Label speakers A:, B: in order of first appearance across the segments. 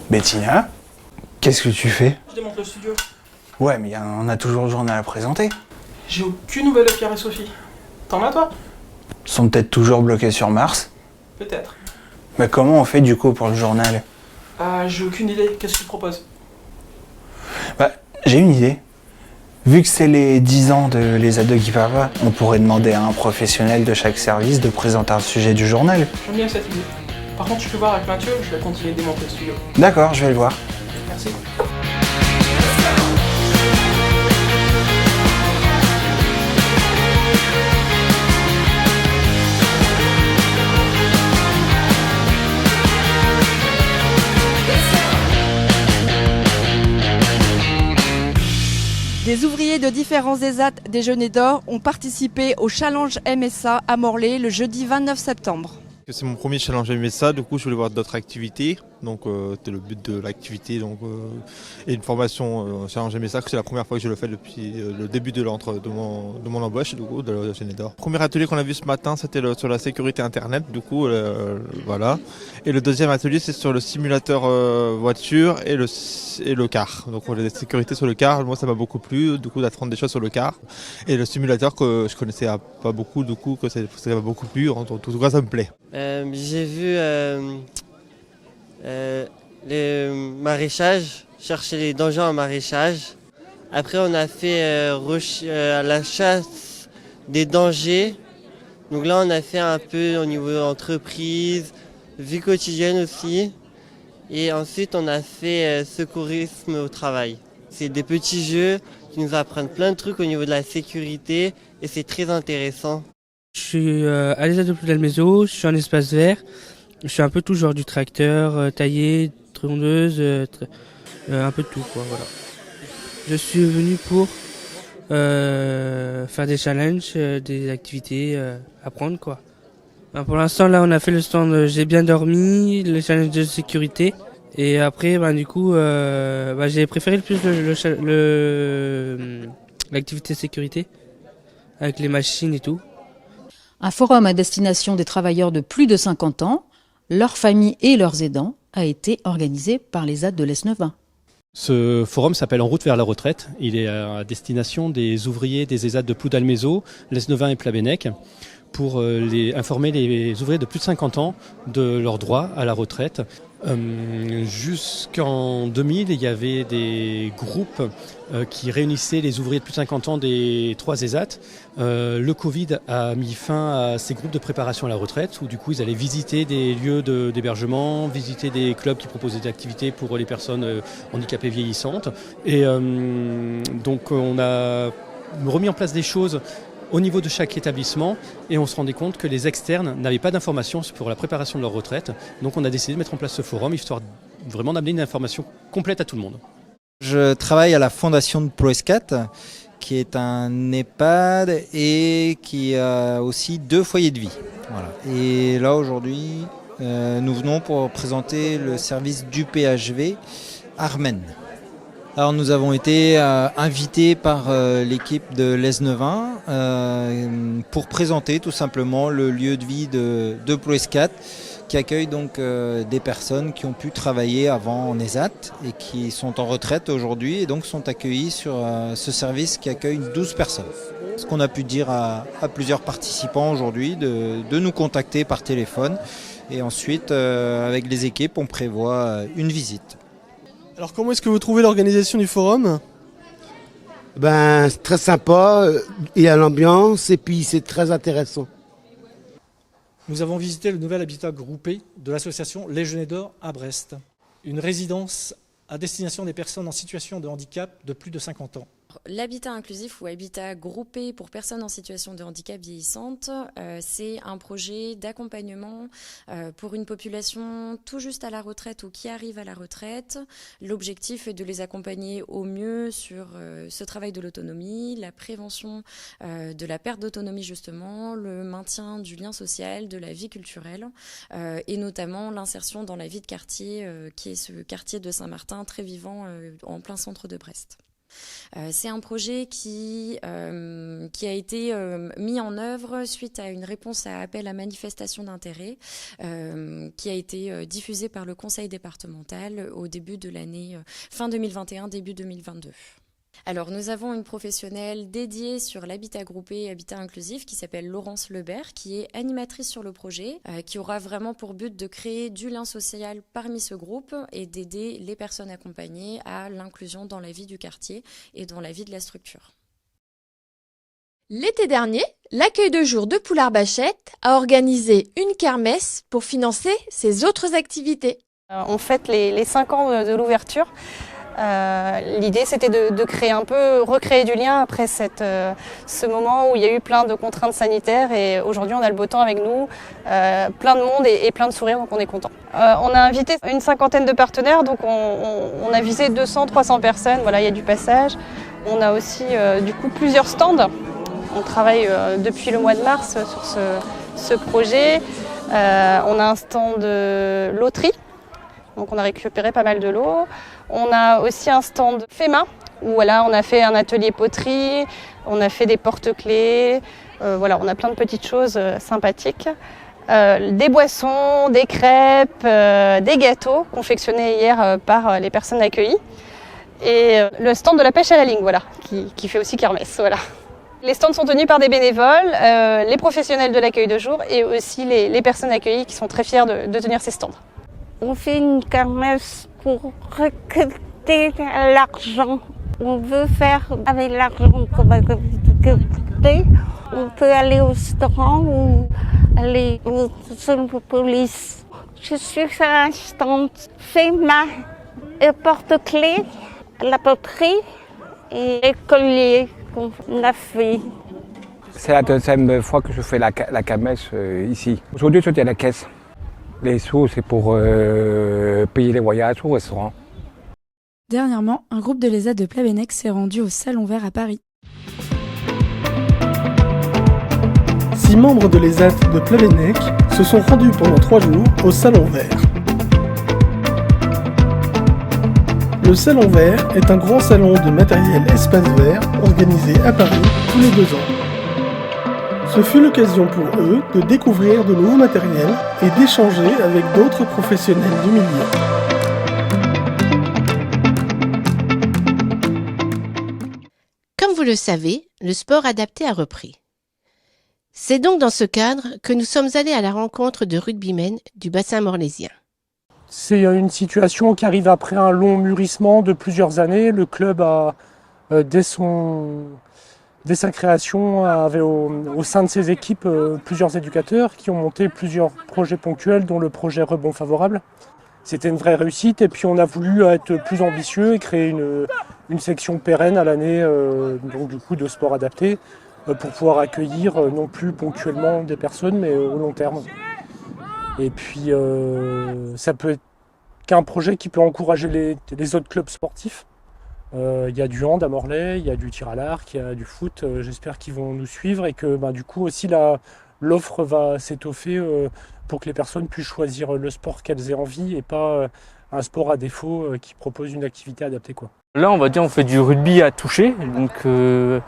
A: Bettina, qu'est-ce que tu fais?
B: Je démonte le studio.
A: Ouais, mais on a toujours le journal à présenter.
B: J'ai aucune nouvelle de Pierre et Sophie. T'en as toi?
A: Ils sont peut-être toujours bloqués sur Mars.
B: Peut-être.
A: Mais comment on fait du coup pour le journal?
B: J'ai aucune idée. Qu'est-ce que tu proposes?
A: Bah, j'ai une idée. Vu que c'est les 10 ans de Les Ados qui parlent, on pourrait demander à un professionnel de chaque service de présenter un sujet du journal.
B: J'aime bien cette idée. Par contre, tu peux voir avec Mathieu, je vais continuer de démonter le studio.
A: D'accord, je vais le voir.
B: Merci.
C: Des ouvriers de différents ESAT Déjeuner d'Or ont participé au Challenge MSA à Morlaix le jeudi 29 septembre.
D: C'est mon premier challenge MSA, du coup je voulais voir d'autres activités, donc c'était le but de l'activité et une formation challenge MSA, que c'est la première fois que je le fais depuis le début de mon embauche, du coup, de la Déjeuner d'Or. Le premier atelier qu'on a vu ce matin, c'était sur la sécurité internet, du coup, voilà. Et le deuxième atelier, c'est sur le simulateur voiture et le car. Donc la sécurité sur le car, moi ça m'a beaucoup plu, du coup d'apprendre des choses sur le car. Et le simulateur que je connaissais pas beaucoup, du coup que ça m'a beaucoup plu, en tout cas ça me plaît.
E: J'ai vu le maraîchage, chercher les dangers en maraîchage. Après, on a fait la chasse des dangers. Donc là, on a fait un peu au niveau entreprise, vie quotidienne aussi. Et ensuite, on a fait secourisme au travail. C'est des petits jeux qui nous apprennent plein de trucs au niveau de la sécurité et c'est très intéressant.
F: Je suis à l'ESAT de Ploudalmézeau, je suis en espace vert, je suis un peu tout genre du tracteur, taillé, trondeuse, un peu de tout quoi, voilà. Je suis venu pour faire des challenges, des activités, apprendre quoi. Ben, pour l'instant là on a fait le stand j'ai bien dormi, le challenge de sécurité et après du coup j'ai préféré le plus l'activité sécurité avec les machines et tout.
G: Un forum à destination des travailleurs de plus de 50 ans, leurs familles et leurs aidants a été organisé par les ZAD de l'Esnevin.
H: Ce forum s'appelle En route vers la retraite. Il est à destination des ouvriers des ESAT de Ploudalmézeau, l'Esnevin et Plabennec pour informer les ouvriers de plus de 50 ans de leurs droits à la retraite. Jusqu'en 2000, il y avait des groupes qui réunissaient les ouvriers de plus de 50 ans des 3 ESAT. Le Covid a mis fin à ces groupes de préparation à la retraite où du coup ils allaient visiter des lieux d'hébergement, visiter des clubs qui proposaient des activités pour les personnes handicapées vieillissantes. Et donc on a remis en place des choses au niveau de chaque établissement et on se rendait compte que les externes n'avaient pas d'informations pour la préparation de leur retraite. Donc on a décidé de mettre en place ce forum histoire vraiment d'amener une information complète à tout le monde.
I: Je travaille à la fondation de PloESCAT qui est un EHPAD et qui a aussi 2 foyers de vie. Voilà. Et là aujourd'hui nous venons pour présenter le service du PHV Armen. Alors nous avons été invités par l'équipe de l'Esnevin pour présenter tout simplement le lieu de vie de PloESCAT qui accueille donc des personnes qui ont pu travailler avant en ESAT et qui sont en retraite aujourd'hui et donc sont accueillis sur ce service qui accueille 12 personnes. Ce qu'on a pu dire à plusieurs participants aujourd'hui de nous contacter par téléphone et ensuite avec les équipes on prévoit une visite.
J: Alors comment est-ce que vous trouvez l'organisation du forum ?
K: C'est très sympa, il y a l'ambiance et puis c'est très intéressant.
L: Nous avons visité le nouvel habitat groupé de l'association Les Déjeuners d'Or à Brest, une résidence à destination des personnes en situation de handicap de plus de 50 ans.
M: L'habitat inclusif ou habitat groupé pour personnes en situation de handicap vieillissante, c'est un projet d'accompagnement pour une population tout juste à la retraite ou qui arrive à la retraite. L'objectif est de les accompagner au mieux sur ce travail de l'autonomie, la prévention de la perte d'autonomie justement, le maintien du lien social, de la vie culturelle et notamment l'insertion dans la vie de quartier qui est ce quartier de Saint-Martin très vivant en plein centre de Brest. C'est un projet qui a été mis en œuvre suite à une réponse à appel à manifestation d'intérêt qui a été diffusé par le conseil départemental au début de l'année fin 2021, début 2022. Alors, nous avons une professionnelle dédiée sur l'habitat groupé et habitat inclusif qui s'appelle Laurence Lebert, qui est animatrice sur le projet, qui aura vraiment pour but de créer du lien social parmi ce groupe et d'aider les personnes accompagnées à l'inclusion dans la vie du quartier et dans la vie de la structure.
N: L'été dernier, l'accueil de jour de Poulard-Bachette a organisé une kermesse pour financer ses autres activités.
O: On fête les 5 ans de l'ouverture. L'idée c'était de créer un peu, recréer du lien après ce moment où il y a eu plein de contraintes sanitaires et aujourd'hui on a le beau temps avec nous, plein de monde et plein de sourires, donc on est content. On a invité une 50aine de partenaires, donc on a visé 200-300 personnes, voilà, il y a du passage. On a aussi du coup plusieurs stands. On travaille depuis le mois de mars sur ce projet. On a un stand de loterie. Donc on a récupéré pas mal de lots. On a aussi un stand fait main où voilà, on a fait un atelier poterie, on a fait des porte-clés, voilà, on a plein de petites choses sympathiques. Des boissons, des crêpes, des gâteaux confectionnés hier par les personnes accueillies. Et le stand de la pêche à la ligne, voilà, qui fait aussi kermesse, voilà. Les stands sont tenus par des bénévoles, les professionnels de l'accueil de jour et aussi les personnes accueillies qui sont très fiers de tenir ces stands.
P: On fait une kermesse pour récolter l'argent. On veut faire avec l'argent qu'on va récolter. On peut aller au restaurant ou aller au centre de police. Je suis sur un stand fait main et porte-clés, la poterie et les colliers qu'on a fait.
Q: C'est la deuxième fois que je fais la kermesse ici. Aujourd'hui, j'étais à la caisse. Les sous, c'est pour payer les voyages au restaurant.
R: Dernièrement, un groupe de l'ESAT de Plabennec s'est rendu au Salon Vert à Paris.
J: 6 membres de l'ESAT de Plabennec se sont rendus pendant 3 jours au Salon Vert. Le Salon Vert est un grand salon de matériel espace vert organisé à Paris tous les 2 ans. Ce fut l'occasion pour eux de découvrir de nouveaux matériels et d'échanger avec d'autres professionnels du milieu.
S: Comme vous le savez, le sport adapté a repris. C'est donc dans ce cadre que nous sommes allés à la rencontre de rugbymen du bassin morlaisien.
T: C'est une situation qui arrive après un long mûrissement de plusieurs années. Le club a, dès sa création, avait au sein de ses équipes plusieurs éducateurs qui ont monté plusieurs projets ponctuels, dont le projet Rebond Favorable. C'était une vraie réussite et puis on a voulu être plus ambitieux et créer une section pérenne à l'année donc du coup de sport adapté pour pouvoir accueillir non plus ponctuellement des personnes mais au long terme. Et puis ça peut être qu'un projet qui peut encourager les autres clubs sportifs. Il y a du hand à Morlaix, il y a du tir à l'arc, il y a du foot. J'espère qu'ils vont nous suivre et que du coup aussi l'offre va s'étoffer pour que les personnes puissent choisir le sport qu'elles aient envie et pas un sport à défaut qui propose une activité adaptée, quoi.
U: Là, on va dire, on fait du rugby à toucher, donc le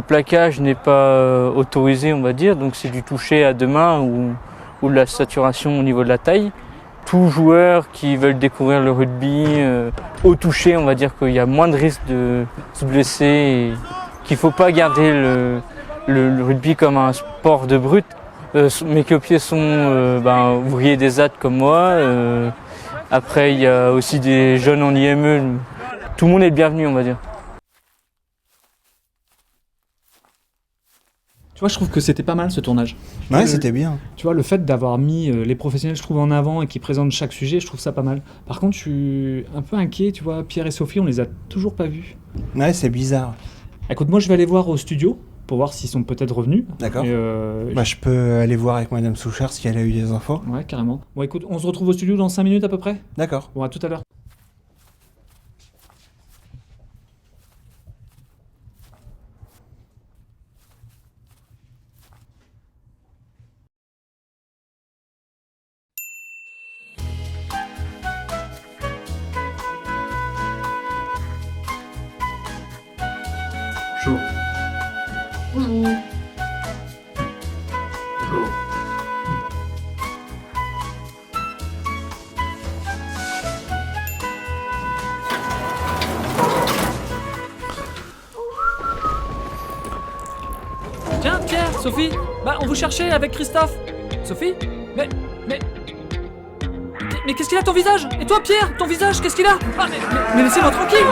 U: plaquage n'est pas autorisé, on va dire, donc c'est du toucher à 2 mains ou de la saturation au niveau de la taille. Tous joueurs qui veulent découvrir le rugby au toucher, on va dire qu'il y a moins de risques de se blesser et qu'il ne faut pas garder le rugby comme un sport de brut. Mes coéquipiers sont ouvriers des ZAD comme moi. Après, il y a aussi des jeunes en IME. Tout le monde est le bienvenu, on va dire.
V: Tu vois, je trouve que c'était pas mal ce tournage.
A: Ouais, c'était bien.
V: Tu vois, le fait d'avoir mis les professionnels, je trouve, en avant et qui présentent chaque sujet, je trouve ça pas mal. Par contre, je suis un peu inquiet, tu vois, Pierre et Sophie, on les a toujours pas vus.
A: Ouais, c'est bizarre.
V: Écoute, moi je vais aller voir au studio pour voir s'ils sont peut-être revenus.
A: D'accord. Je peux aller voir avec Madame Souchard si elle a eu des infos.
V: Ouais, carrément. Bon, écoute, on se retrouve au studio dans 5 minutes à peu près.
A: D'accord.
V: Bon, à tout à l'heure.
B: Tiens, Pierre, Sophie, on vous cherchait avec Christophe. Sophie? Mais qu'est-ce qu'il a ton visage? Et toi, Pierre, ton visage, qu'est-ce qu'il a? Mais laissez-moi tranquille!